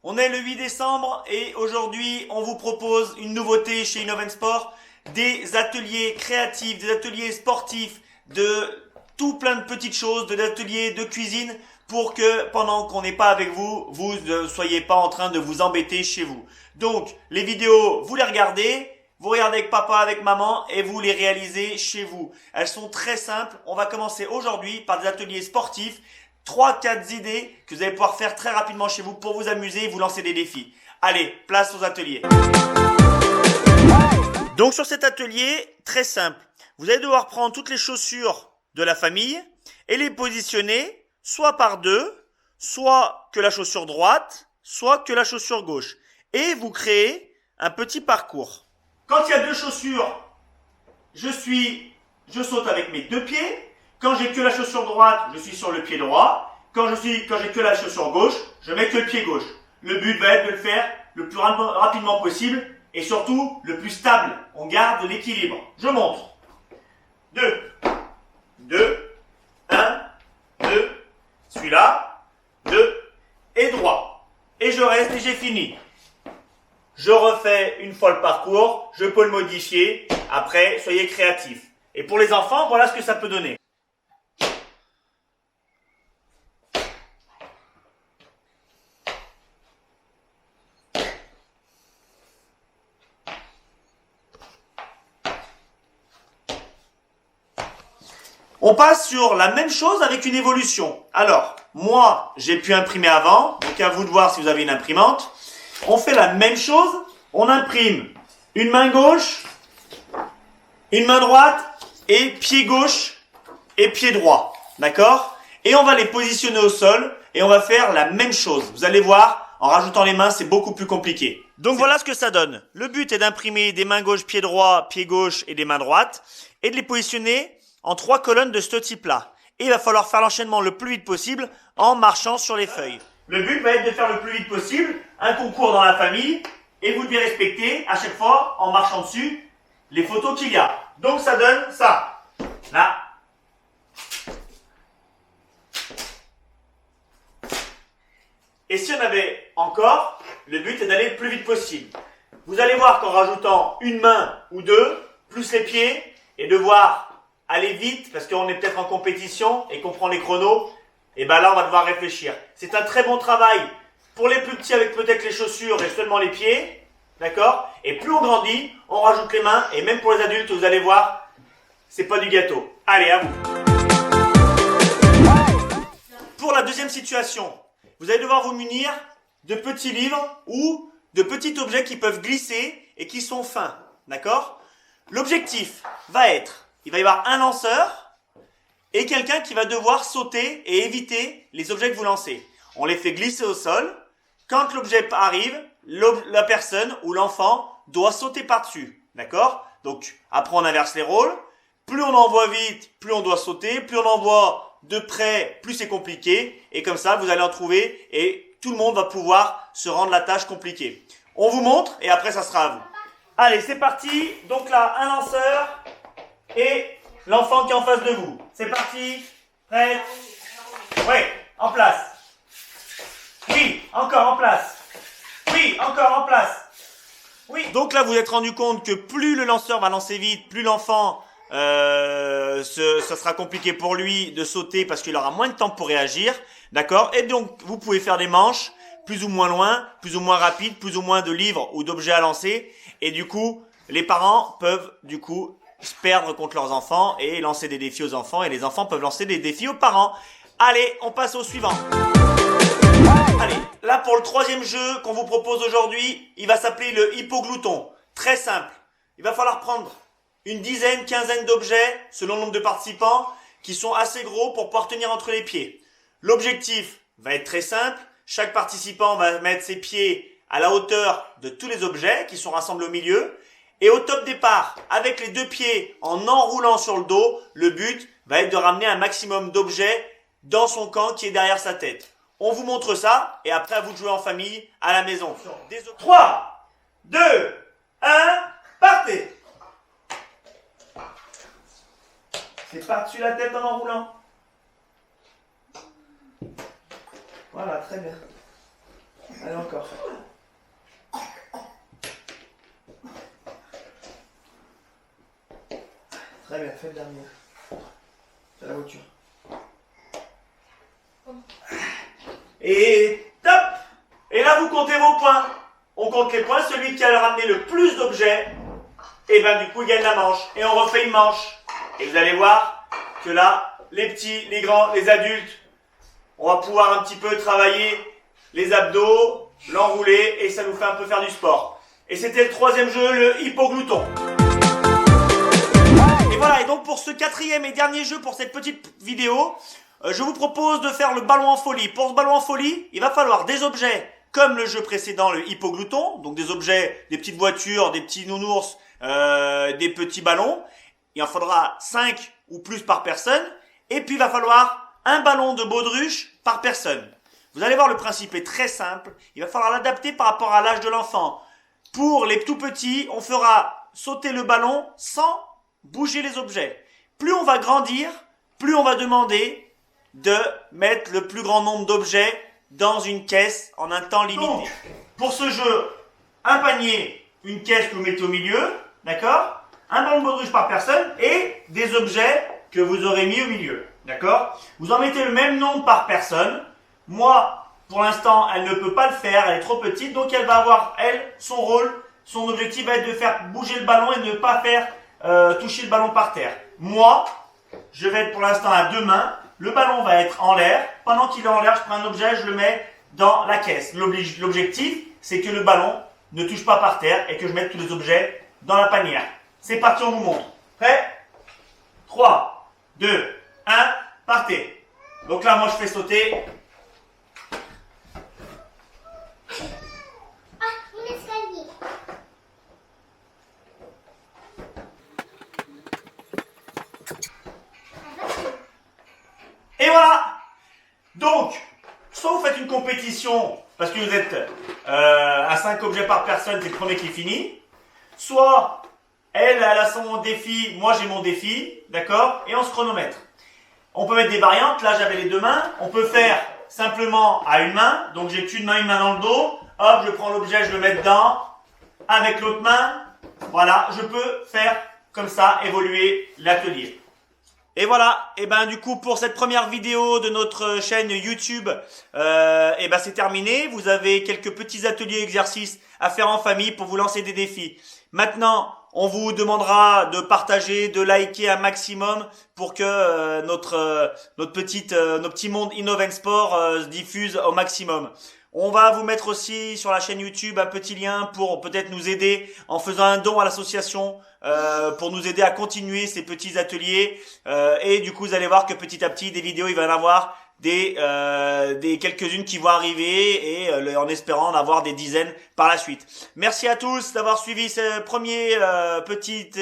On est le 8 décembre et aujourd'hui on vous propose une nouveauté chez Innoven Sport, des ateliers créatifs, des ateliers sportifs, de tout plein de petites choses, de l'atelier de cuisine pour que pendant qu'on n'est pas avec vous, vous ne soyez pas en train de vous embêter chez vous. Donc les vidéos, vous les regardez, vous regardez avec papa, avec maman et vous les réalisez chez vous. Elles sont très simples. On va commencer aujourd'hui par des ateliers sportifs. 3-4 idées que vous allez pouvoir faire très rapidement chez vous pour vous amuser et vous lancer des défis. Allez, place aux ateliers. Donc sur cet atelier, très simple, vous allez devoir prendre toutes les chaussures de la famille et les positionner soit par deux, soit que la chaussure droite, soit que la chaussure gauche. Et vous créez un petit parcours. Quand il y a deux chaussures, je saute avec mes deux pieds. Quand j'ai que la chaussure droite, je suis sur le pied droit. Quand j'ai que la chaussure gauche, je mets que le pied gauche. Le but va être de le faire le plus rapidement possible et surtout le plus stable. On garde l'équilibre. Je montre. 2, 2, 1, 2, celui-là, 2 et droit. Et je reste et j'ai fini. Je refais une fois le parcours, je peux le modifier. Après, soyez créatifs. Et pour les enfants, voilà ce que ça peut donner. On passe sur la même chose avec une évolution. Alors, moi, j'ai pu imprimer avant, donc à vous de voir si vous avez une imprimante. On fait la même chose, on imprime une main gauche, une main droite, et pied gauche et pied droit. D'accord? Et on va les positionner au sol, et on va faire la même chose. Vous allez voir, en rajoutant les mains, c'est beaucoup plus compliqué. Donc voilà ce que ça donne. Le but est d'imprimer des mains gauche, pied droit, pied gauche et des mains droites, et de les positionner en 3 colonnes de ce type-là. Et il va falloir faire l'enchaînement le plus vite possible en marchant sur les feuilles. Le but va être de faire le plus vite possible un concours dans la famille et vous devez respecter à chaque fois, en marchant dessus, les photos qu'il y a. Donc ça donne ça. Là. Et si on avait encore, le but est d'aller le plus vite possible. Vous allez voir qu'en rajoutant une main ou deux, plus les pieds, et de voir aller vite, parce qu'on est peut-être en compétition et qu'on prend les chronos, et ben là on va devoir réfléchir. C'est un très bon travail pour les plus petits avec peut-être les chaussures et seulement les pieds, d'accord? Et plus on grandit, on rajoute les mains, et même pour les adultes, vous allez voir, c'est pas du gâteau. Allez, à vous. Pour la deuxième situation, vous allez devoir vous munir de petits livres ou de petits objets qui peuvent glisser et qui sont fins, d'accord? L'objectif va être, il va y avoir un lanceur et quelqu'un qui va devoir sauter et éviter les objets que vous lancez. On les fait glisser au sol. Quand l'objet arrive, la personne ou l'enfant doit sauter par-dessus. D'accord? Donc, après on inverse les rôles. Plus on envoie vite, plus on doit sauter. Plus on envoie de près, plus c'est compliqué. Et comme ça, vous allez en trouver et tout le monde va pouvoir se rendre la tâche compliquée. On vous montre et après ça sera à vous. Allez, c'est parti. Donc là, un lanceur et l'enfant qui est en face de vous. C'est parti. Prêt? Oui, en place. Oui, encore en place. Oui, encore en place. Oui. Donc là, vous vous êtes rendu compte que plus le lanceur va lancer vite, plus l'enfant, ça sera compliqué pour lui de sauter parce qu'il aura moins de temps pour réagir. D'accord? Et donc, vous pouvez faire des manches plus ou moins loin, plus ou moins rapides, plus ou moins de livres ou d'objets à lancer. Et du coup, les parents peuvent, se perdre contre leurs enfants et lancer des défis aux enfants. Et les enfants peuvent lancer des défis aux parents. Allez, on passe au suivant. Allez, là pour le troisième jeu qu'on vous propose aujourd'hui, il va s'appeler le hippoglouton. Très simple. Il va falloir prendre une dizaine, quinzaine d'objets, selon le nombre de participants, qui sont assez gros pour pouvoir tenir entre les pieds. L'objectif va être très simple. Chaque participant va mettre ses pieds à la hauteur de tous les objets qui sont rassemblés au milieu. Et au top départ, avec les deux pieds en enroulant sur le dos, le but va être de ramener un maximum d'objets dans son camp qui est derrière sa tête. On vous montre ça et après à vous de jouer en famille à la maison. 3, 2, 1, partez! C'est par-dessus la tête en enroulant. Voilà, très bien. Allez encore. parfait. Très bien, fais le dernier. C'est la voiture. Et top! Et là, vous comptez vos points. On compte les points. Celui qui a ramené le plus d'objets, et ben du coup, il gagne la manche. Et on refait une manche. Et vous allez voir que là, les petits, les grands, les adultes, on va pouvoir un petit peu travailler les abdos, l'enrouler, et ça nous fait un peu faire du sport. Et c'était le troisième jeu, le hippoglouton. Et voilà, et donc pour ce quatrième et dernier jeu, pour cette petite vidéo, je vous propose de faire le ballon en folie. Pour ce ballon en folie, il va falloir des objets comme le jeu précédent, le hippoglouton, donc des objets, des petites voitures, des petits nounours, des petits ballons. Il en faudra 5 ou plus par personne. Et puis il va falloir un ballon de baudruche par personne. Vous allez voir, le principe est très simple. Il va falloir l'adapter par rapport à l'âge de l'enfant. Pour les tout petits, on fera sauter le ballon sans bouger les objets. Plus on va grandir, plus on va demander de mettre le plus grand nombre d'objets dans une caisse en un temps limité. Donc, pour ce jeu, un panier, une caisse que vous mettez au milieu, d'accord? Un ballon de baudruche par personne et des objets que vous aurez mis au milieu, d'accord? Vous en mettez le même nombre par personne. Moi, pour l'instant, elle ne peut pas le faire, elle est trop petite, donc elle va avoir, elle, son rôle, son objectif va être de faire bouger le ballon et de ne pas faire toucher le ballon par terre. Moi, je vais être pour l'instant à 2 mains, le ballon va être en l'air, pendant qu'il est en l'air, je prends un objet, je le mets dans la caisse. L'objectif, c'est que le ballon ne touche pas par terre et que je mette tous les objets dans la panière. C'est parti, on vous montre. Prêt? 3, 2, 1, partez. Donc là, moi, je fais sauter. Et voilà. Donc, soit vous faites une compétition, parce que vous êtes à 5 objets par personne, c'est le premier qui finit. Soit, elle a son défi, moi j'ai mon défi, d'accord? Et on se chronomètre. On peut mettre des variantes, là j'avais les 2 mains. On peut faire simplement à une main, donc j'ai qu'une main dans le dos. Hop, je prends l'objet, je le mets dedans. Avec l'autre main, voilà, je peux faire comme ça, évoluer l'atelier. Et voilà, et ben du coup pour cette première vidéo de notre chaîne YouTube, et ben c'est terminé. Vous avez quelques petits ateliers exercices à faire en famille pour vous lancer des défis. Maintenant, on vous demandera de partager, de liker un maximum pour que nos petits mondes Innov & Sport se diffusent au maximum. On va vous mettre aussi sur la chaîne YouTube un petit lien pour peut-être nous aider en faisant un don à l'association pour nous aider à continuer ces petits ateliers. Et du coup, vous allez voir que petit à petit, des vidéos, il va y en avoir des quelques-unes qui vont arriver et en espérant en avoir des dizaines par la suite. Merci à tous d'avoir suivi cette première petite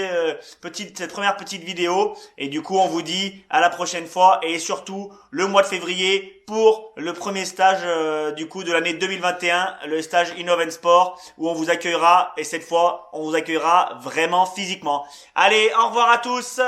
vidéo et du coup on vous dit à la prochaine fois et surtout le mois de février pour le premier stage du coup de l'année 2021, le stage Innov & Sport où on vous accueillera et cette fois on vous accueillera vraiment physiquement. Allez, au revoir à tous.